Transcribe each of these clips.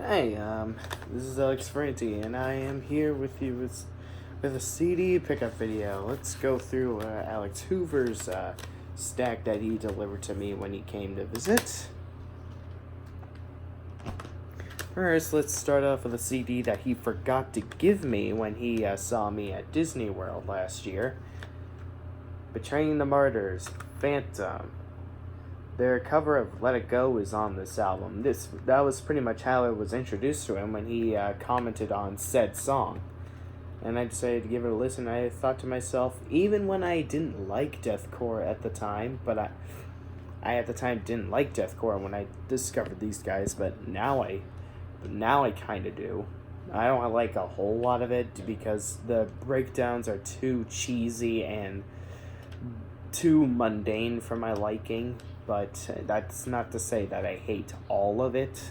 Hey, this is Alex Franti, and I am here with you with a CD pickup video. Let's go through Alex Hoover's stack that he delivered to me when he came to visit. First, let's start off with a CD that he forgot to give me when he saw me at Disney World last year. Betraying the Martyrs, Phantom. Their cover of Let It Go is on this album. That was pretty much how I was introduced to him when he commented on said song. And I decided to give it a listen. I thought to myself, even when I didn't like deathcore at the time, but I at the time didn't like deathcore when I discovered these guys, but now I kind of do. I don't like a whole lot of it because the breakdowns are too cheesy and too mundane for my liking. But that's not to say that I hate all of it.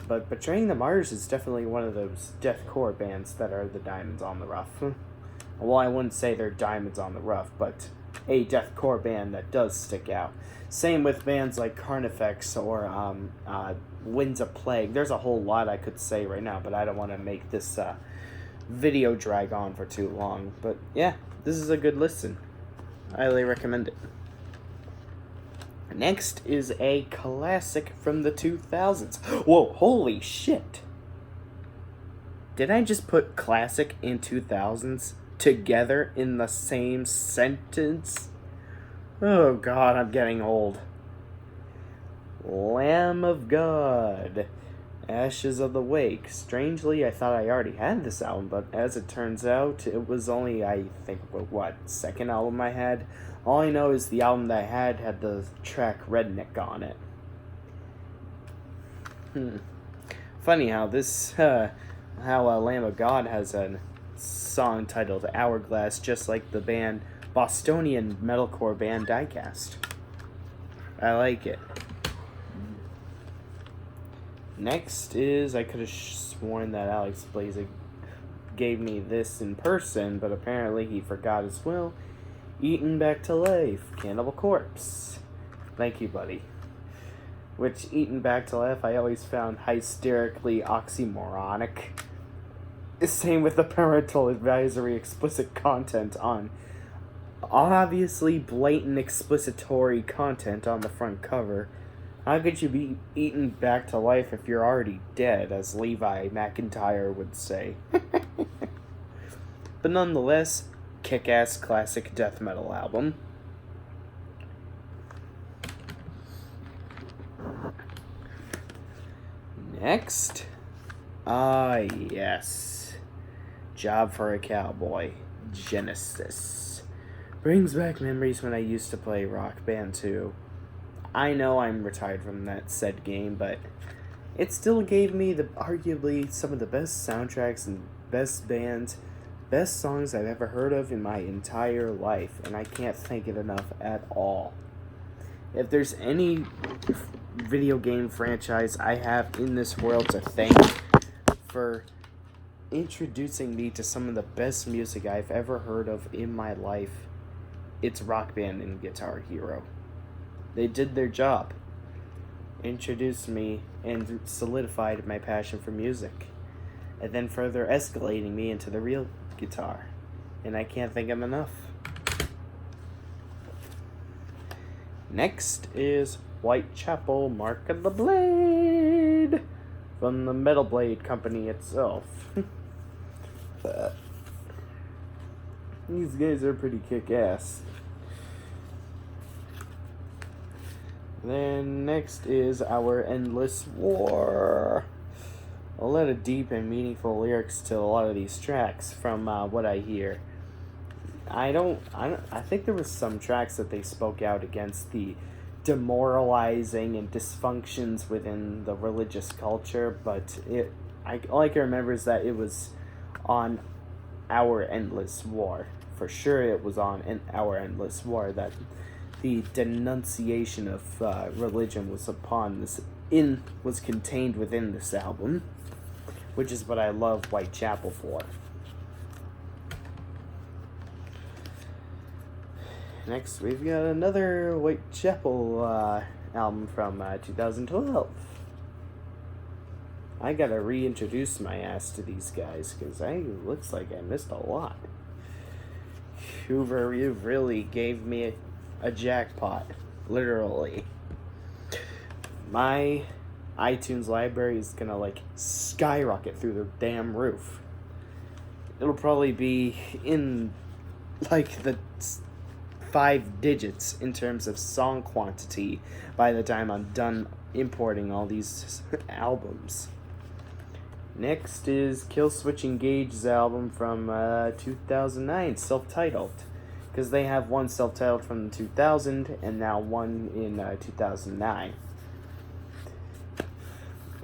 But Betraying the Martyrs is definitely one of those deathcore bands that are the diamonds on the rough. Well, I wouldn't say they're diamonds on the rough, but a deathcore band that does stick out. Same with bands like Carnifex or Winds of Plague. There's a whole lot I could say right now, but I don't want to make this video drag on for too long. But yeah, this is a good listen. I highly recommend it. Next is a classic from the 2000s. Whoa, holy shit. Did I just put classic and 2000s together in the same sentence? Oh god, I'm getting old. Lamb of God, Ashes of the Wake. Strangely, I thought I already had this album, but as it turns out, it was only, I think, second album I had? All I know is the album that I had the track Redneck on it. Funny how Lamb of God has a song titled Hourglass, just like the Bostonian metalcore band Diecast. I like it. Next is, I could have sworn that Alex Blazik gave me this in person, but apparently he forgot as well. Eaten Back to Life, Cannibal Corpse. Thank you, buddy. Which, Eaten Back to Life, I always found hysterically oxymoronic. Same with the parental advisory explicit content on obviously blatant explicitory content on the front cover. How could you be eaten back to life if you're already dead, as Levi McIntyre would say? But nonetheless, kick-ass classic death metal album. Next, yes, Job for a Cowboy, Genesis. Brings back memories when I used to play Rock Band 2. I know I'm retired from that said game, but it still gave me arguably some of the best soundtracks and best bands, best songs I've ever heard of in my entire life, and I can't thank it enough at all. If there's any video game franchise I have in this world to thank for introducing me to some of the best music I've ever heard of in my life, it's Rock Band and Guitar Hero. They did their job, introduced me, and solidified my passion for music, and then further escalating me into the real guitar, and I can't thank them enough. Next is Whitechapel, Mark of the Blade, from the Metal Blade Company itself. These guys are pretty kick-ass. Then next is Our Endless War. A lot of deep and meaningful lyrics to a lot of these tracks from what I hear. I think there was some tracks that they spoke out against the demoralizing and dysfunctions within the religious culture, but all I can remember is that it was on Our Endless War. For sure it was on Our Endless War that the denunciation of religion was contained within this album, which is what I love Whitechapel for. Next, we've got another Whitechapel album from 2012. I gotta reintroduce my ass to these guys, because looks like I missed a lot. Hoover, you really gave me a jackpot. Literally. My iTunes library is gonna, like, skyrocket through the damn roof. It'll probably be in, like, the 5 digits in terms of song quantity by the time I'm done importing all these albums. Next is Killswitch Engage's album from 2009, self-titled. Because they have one self-titled from 2000 and now one in 2009.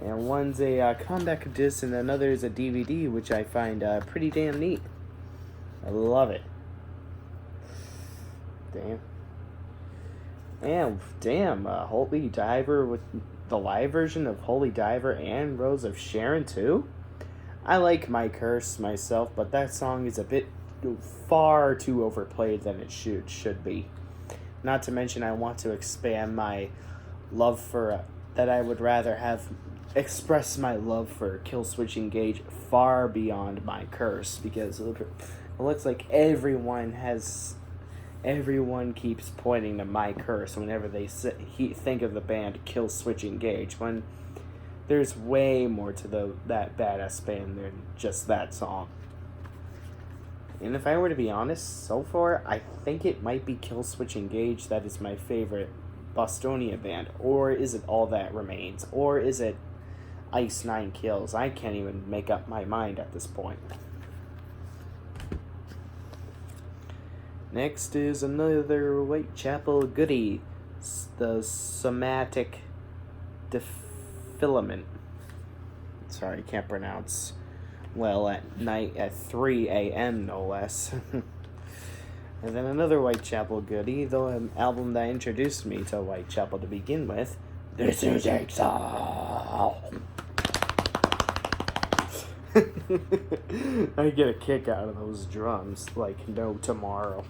And one's a comeback disc and another is a DVD, which I find pretty damn neat. I love it. Damn. And damn, Holy Diver with the live version of Holy Diver and Rose of Sharon too? I like My Curse myself, but that song is a bit far too overplayed than it should be. Not to mention I want to expand my love for, that I would rather have express my love for Killswitch Engage far beyond My Curse, because it looks like everyone keeps pointing to My Curse whenever they think of the band Killswitch Engage, when there's way more to that badass band than just that song. And if I were to be honest, so far, I think it might be Killswitch Engage that is my favorite Bostonia band. Or is it All That Remains? Or is it Ice Nine Kills? I can't even make up my mind at this point. Next is another Whitechapel goodie, the Somatic Defilament. Sorry, I can't pronounce well at night at 3 a.m. no less. And then another Whitechapel goodie, though an album that introduced me to Whitechapel to begin with. This is Exile. I get a kick out of those drums like no tomorrow.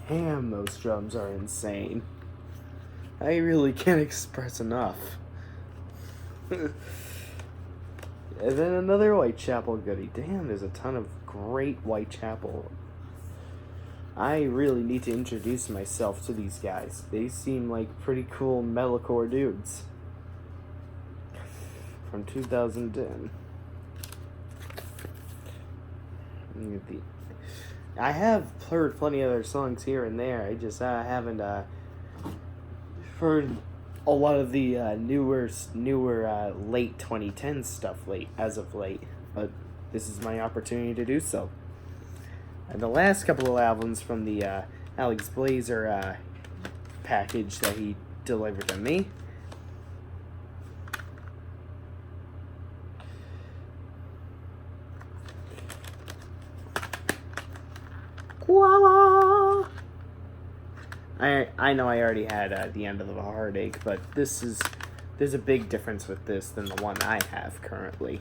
Damn, those drums are insane. I really can't express enough. And then another Whitechapel goodie. Damn, there's a ton of great Whitechapel. I really need to introduce myself to these guys. They seem like pretty cool metalcore dudes. From 2010. I have heard plenty of other songs here and there. I just haven't heard a lot of the newer late 2010 stuff as of late. But this is my opportunity to do so. And the last couple of albums from the Alex Blazer package that he delivered to me. I know I already had The End of the Heartache, but there's a big difference with this than the one I have currently.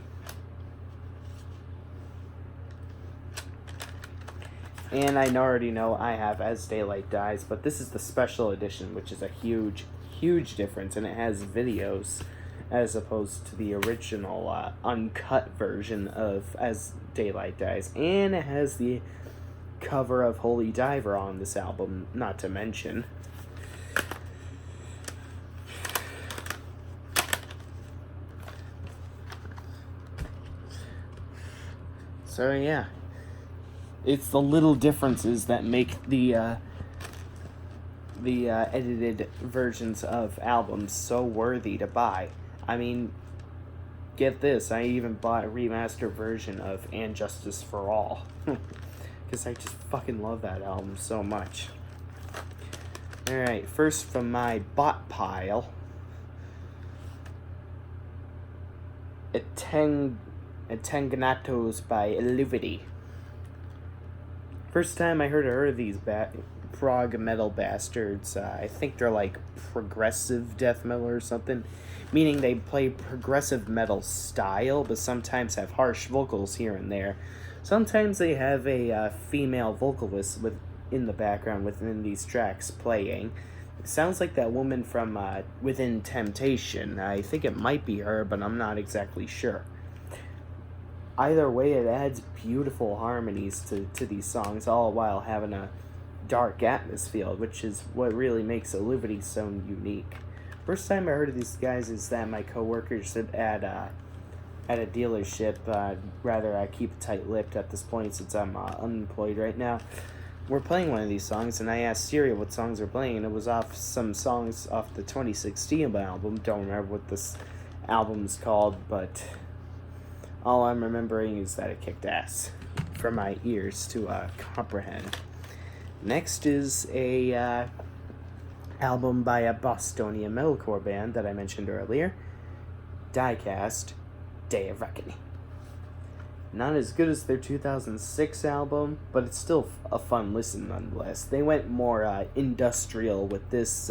And I already know I have As Daylight Dies, but this is the special edition, which is a huge, huge difference, and it has videos as opposed to the original uncut version of As Daylight Dies, and it has the cover of Holy Diver on this album, not to mention. So yeah, it's the little differences that make the edited versions of albums so worthy to buy. I mean, get this, I even bought a remastered version of And Justice for All. Because I just fucking love that album so much. Alright, first from my bot pile. Etenganatos by Illivity. First time I heard of these prog metal bastards. I think they're like progressive death metal or something. Meaning they play progressive metal style, but sometimes have harsh vocals here and there. Sometimes they have a female vocalist in the background within these tracks playing. It sounds like that woman from Within Temptation. I think it might be her, but I'm not exactly sure. Either way, it adds beautiful harmonies to these songs, all while having a dark atmosphere, which is what really makes Illuvity so unique. First time I heard of these guys is that my coworkers at a dealership, rather I keep tight-lipped at this point since I'm unemployed right now, we're playing one of these songs, and I asked Siri what songs we're playing, and it was off some songs off the 2016 album. Don't remember what this album's called, but all I'm remembering is that it kicked ass for my ears to comprehend. Next is a album by a Bostonian metalcore band that I mentioned earlier, Diecast, Day of Reckoning. Not as good as their 2006 album, but it's still a fun listen nonetheless. They went more industrial with this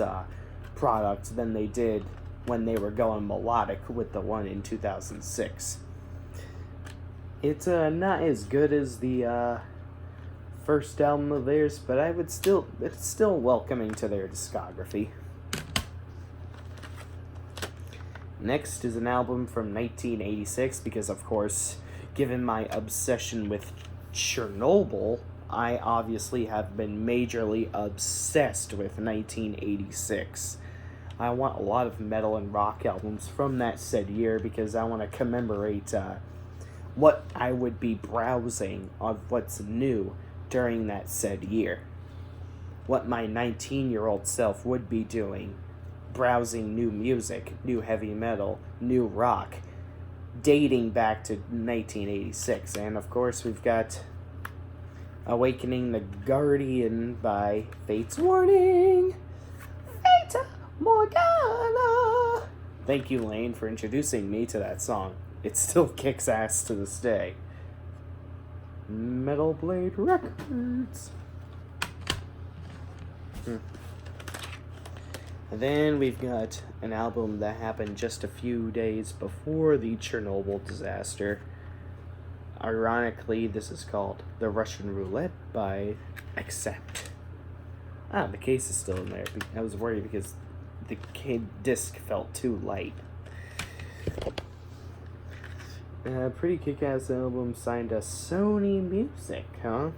product than they did when they were going melodic with the one in 2006. It's not as good as the first album of theirs, but it's still welcoming to their discography. Next is an album from 1986, because of course, given my obsession with Chernobyl, I obviously have been majorly obsessed with 1986. I want a lot of metal and rock albums from that said year because I want to commemorate what I would be browsing of what's new during that said year. What my 19-year-old self would be doing, browsing new music, new heavy metal, new rock, dating back to 1986. And of course we've got Awakening the Guardian by Fate's Warning. Fata Morgana. Thank you, Lane, for introducing me to that song. It still kicks ass to this day. Metal Blade Records. And then we've got an album that happened just a few days before the Chernobyl disaster. Ironically, this is called The Russian Roulette by Accept. The case is still in there. I was worried because the disc felt too light. Pretty kick-ass album, signed to Sony Music, huh?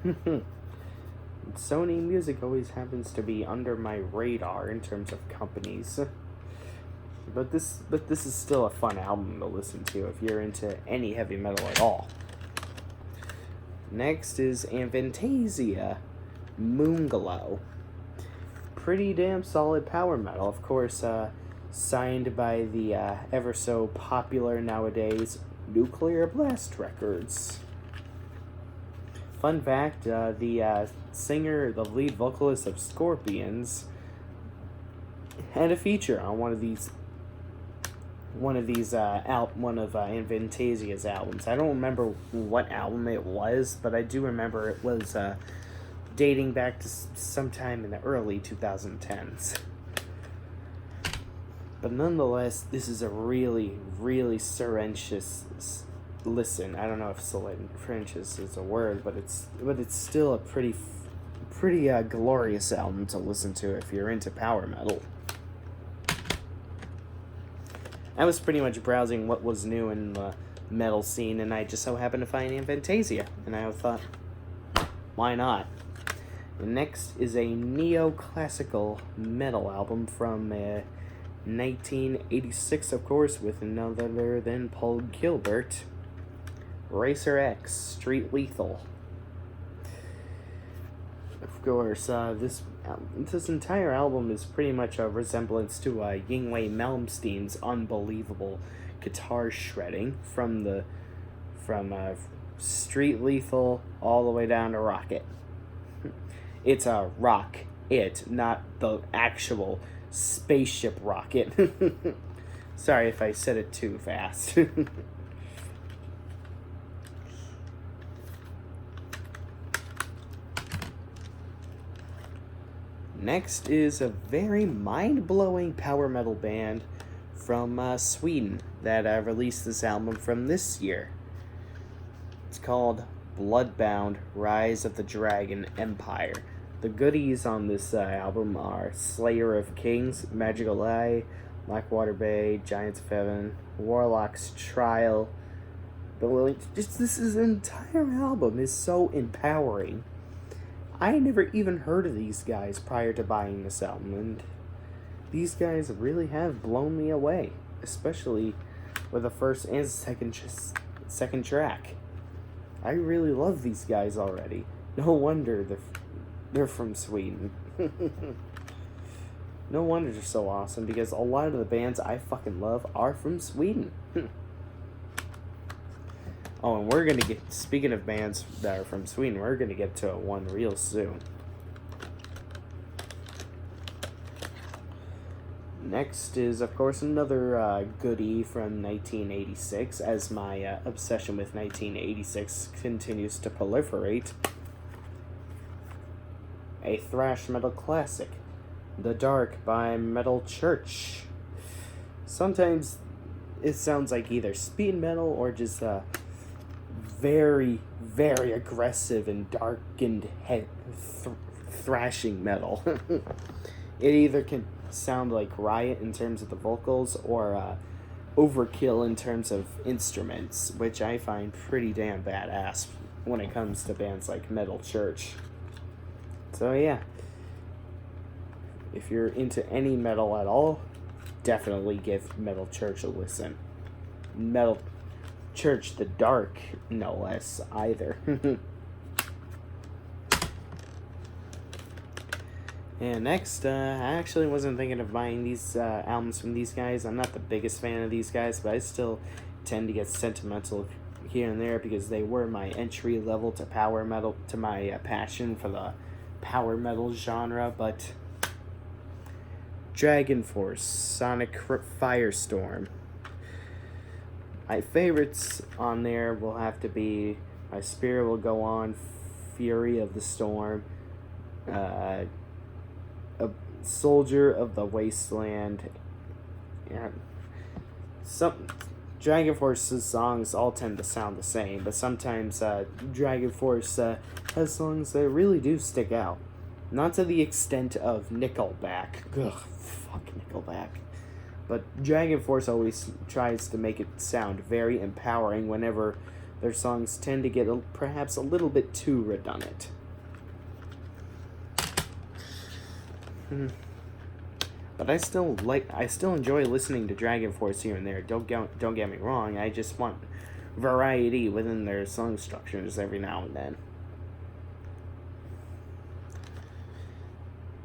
Sony Music always happens to be under my radar in terms of companies. But this is still a fun album to listen to if you're into any heavy metal at all. Next is Avantasia, Moonglow. Pretty damn solid power metal, of course, signed by the ever so popular nowadays Nuclear Blast Records. Fun fact, the singer, the lead vocalist of Scorpions, had a feature on one of Avantasia's albums. I don't remember what album it was, but I do remember it was dating back to sometime in the early 2010s. But nonetheless, this is a really, really serentious listen. I don't know if serentious is a word, but it's still a pretty glorious album to listen to if you're into power metal. I was pretty much browsing what was new in the metal scene, and I just so happened to find Avantasia, and I thought, why not? And next is a neoclassical metal album from 1986, of course, with none other than Paul Gilbert. Racer X, Street Lethal. Of course, this entire album is pretty much a resemblance to Yngwie Malmsteen's unbelievable guitar shredding from Street Lethal all the way down to Rocket. It's a rock it, not the actual spaceship rocket. Sorry if I said it too fast. Next is a very mind-blowing power metal band from Sweden that released this album from this year. It's called Bloodbound: Rise of the Dragon Empire. The goodies on this album are Slayer of Kings, Magical Eye, Blackwater Bay, Giants of Heaven, Warlock's Trial. This entire album is so empowering. I never even heard of these guys prior to buying this album, and these guys really have blown me away, especially with the first and second track. I really love these guys already. No wonder they're from Sweden. No wonder they're so awesome, because a lot of the bands I fucking love are from Sweden. Oh, and we're gonna get, speaking of bands that are from Sweden, we're gonna get to one real soon. Next is, of course, another goodie from 1986, as my obsession with 1986 continues to proliferate. A thrash metal classic, The Dark by Metal Church. Sometimes it sounds like either speed metal or just very, very aggressive and darkened thrashing metal. It either can sound like Riot in terms of the vocals or Overkill in terms of instruments, which I find pretty damn badass when it comes to bands like Metal Church. So yeah, if you're into any metal at all, definitely give Metal Church a listen. Metal Church, The Dark, no less, either. And next, I actually wasn't thinking of buying these albums from these guys. I'm not the biggest fan of these guys, but I still tend to get sentimental here and there because they were my entry level to power metal, to my passion for the power metal genre. But Dragon Force, Sonic Firestorm. My favorites on there will have to be My Spirit Will Go On, Fury of the Storm, A Soldier of the Wasteland, and some Dragon Force's songs all tend to sound the same, but sometimes Dragon Force has songs that really do stick out. Not to the extent of Nickelback. Ugh, fuck Nickelback. But Dragon Force always tries to make it sound very empowering whenever their songs tend to get perhaps a little bit too redundant. But I still enjoy listening to Dragon Force here and there. Don't get me wrong. I just want variety within their song structures every now and then.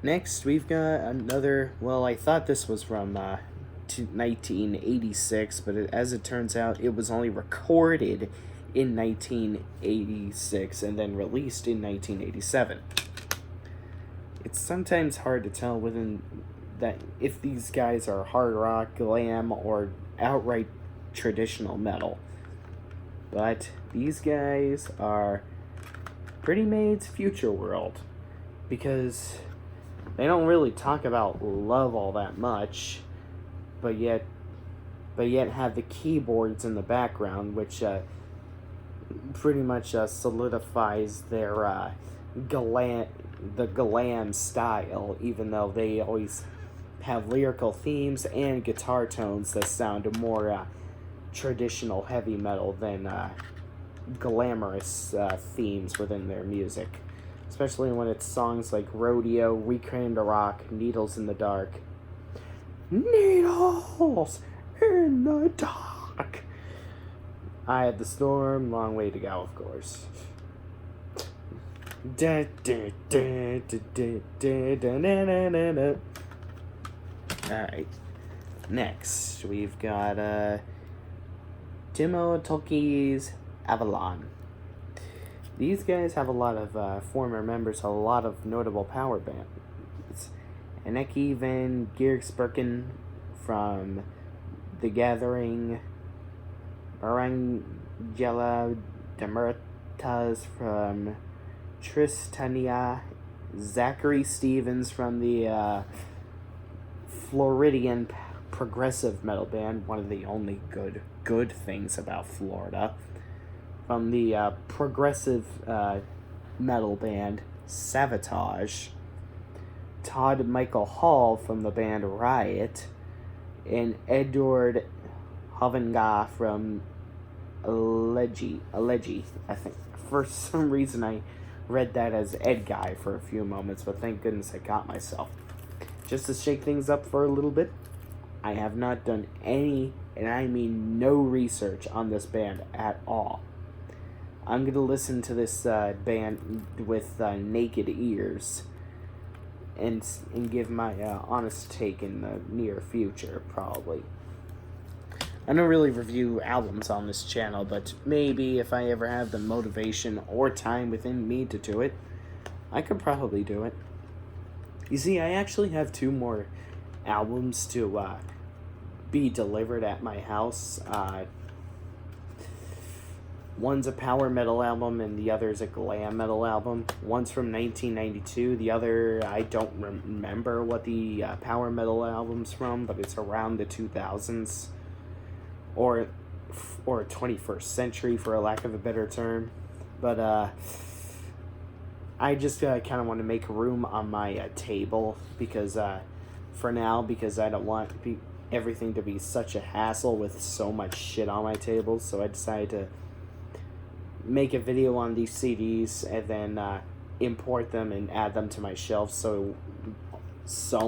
Next, we've got another. Well, I thought this was from 1986, but as it turns out, it was only recorded in 1986 and then released in 1987. It's sometimes hard to tell within that if these guys are hard rock, glam, or outright traditional metal. But these guys are Pretty Maid's Future World, because they don't really talk about love all that much, but yet have the keyboards in the background, which pretty much solidifies their glam style, even though they always have lyrical themes and guitar tones that sound more traditional heavy metal than glamorous themes within their music, especially when it's songs like Rodeo, We Came to Rock, Needles in the Dark. Needles in the Dark. Eye of the Storm, Long Way to Go, of course. Alright. Next, we've got Timo Tolkki's Avalon. These guys have a lot of former members, a lot of notable power bands. Anneke van Giersbergen from The Gathering, Marangela Demeritas from Tristania, Zachary Stevens from the Floridian progressive metal band, one of the only good things about Florida, from the progressive metal band Savatage, Todd Michael Hall from the band Riot, and Edward Havenga from Alegi, I think. For some reason, I read that as Ed Guy for a few moments, but thank goodness I caught myself. Just to shake things up for a little bit, I have not done any, and I mean no research on this band at all. I'm going to listen to this band with naked ears and give my honest take in the near future, probably. I don't really review albums on this channel, but maybe if I ever have the motivation or time within me to do it, I could probably do it. You see, I actually have 2 more albums to be delivered at my house. One's a power metal album and the other's a glam metal album. One's from 1992. The other, I don't remember what the power metal album's from, but it's around the 2000s. Or 21st century, for a lack of a better term. But I just kind of want to make room on my table because for now, because I don't want everything to be such a hassle with so much shit on my table. So I decided to make a video on these CDs and then import them and add them to my shelf so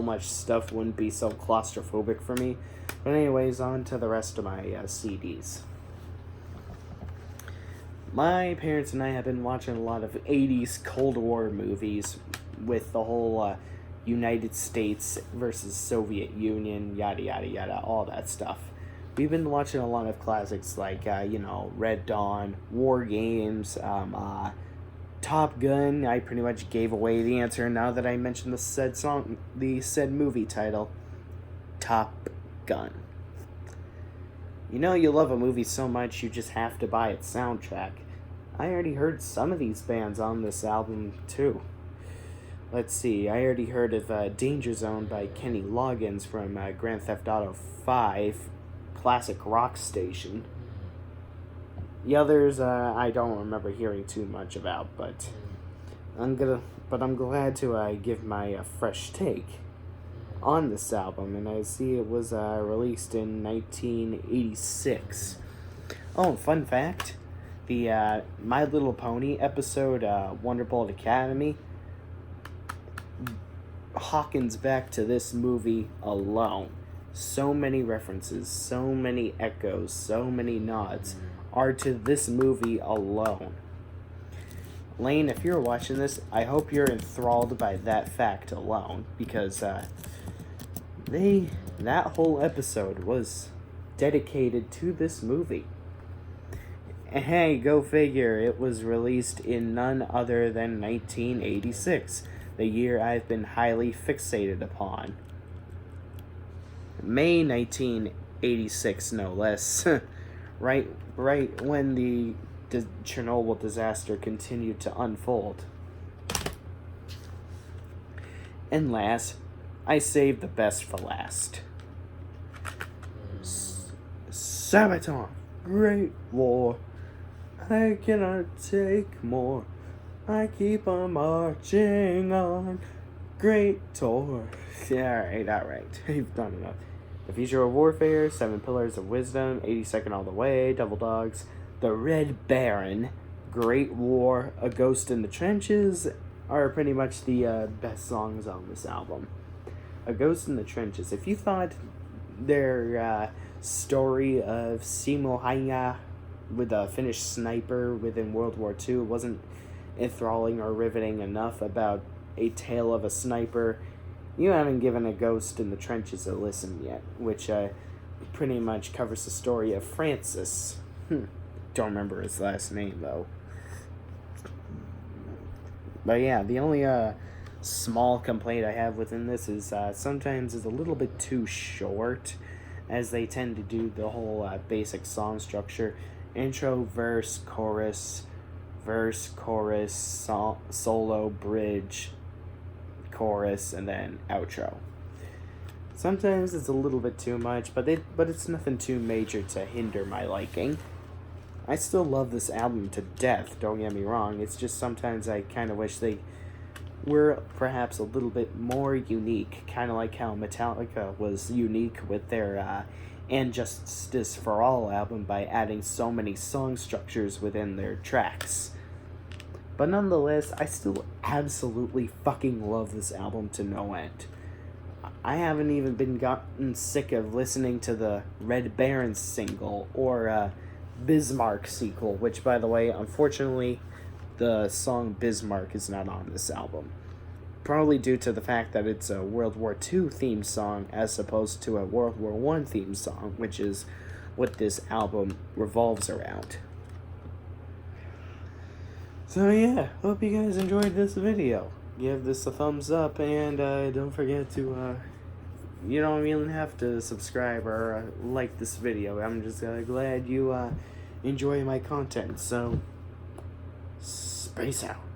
much stuff wouldn't be so claustrophobic for me. But anyways, on to the rest of my CDs. My parents and I have been watching a lot of 80s Cold War movies with the whole United States versus Soviet Union, yada yada yada, all that stuff. We've been watching a lot of classics like, Red Dawn, War Games, Top Gun. I pretty much gave away the answer now that I mentioned the said movie title, Top Gun. You know you love a movie so much you just have to buy its soundtrack. I already heard some of these bands on this album too. Let's see, I already heard of Danger Zone by Kenny Loggins from Grand Theft Auto 5, Classic Rock Station. The others I don't remember hearing too much about, but I'm glad to give my fresh take on this album, and I see it was released in 1986. Oh, fun fact, the My Little Pony episode, Wonderbolt Academy, Hawkins back to this movie alone. So many references, so many echoes, so many nods are to this movie alone. Lane, if you're watching this, I hope you're enthralled by that fact alone, because that whole episode was dedicated to this movie. And hey, go figure, it was released in none other than 1986, the year I've been highly fixated upon. May 1986, no less. right when the Chernobyl disaster continued to unfold. And last, I saved the best for last. Sabaton, Great War. I cannot take more. I keep on marching on. Great tour. Alright. You've done enough. The Future of Warfare, 7 Pillars of Wisdom, 82nd All the Way, Double Dogs, The Red Baron, Great War, A Ghost in the Trenches are pretty much the best songs on this album. A Ghost in the Trenches. If you thought their story of Simo Haina with a Finnish sniper within World War II wasn't enthralling or riveting enough about a tale of a sniper, you haven't given A Ghost in the Trenches a listen yet, which pretty much covers the story of Francis. Don't remember his last name, though. But yeah, the only small complaint I have within this is sometimes it's a little bit too short, as they tend to do the whole basic song structure. Intro, verse, chorus, solo, bridge, chorus, and then outro. Sometimes it's a little bit too much, but it's nothing too major to hinder my liking. I still love this album to death, don't get me wrong. It's just sometimes I kind of wish they were perhaps a little bit more unique, kind of like how Metallica was unique with their And Justice for All album by adding so many song structures within their tracks. But nonetheless, I still absolutely fucking love this album to no end. I haven't even been gotten sick of listening to the Red Baron single or Bismarck sequel, which, by the way, unfortunately, the song Bismarck is not on this album. Probably due to the fact that it's a World War II theme song as opposed to a World War I theme song, which is what this album revolves around. So yeah, hope you guys enjoyed this video. Give this a thumbs up, and don't forget to, you don't even have to subscribe or like this video. I'm just glad you enjoy my content, so space out.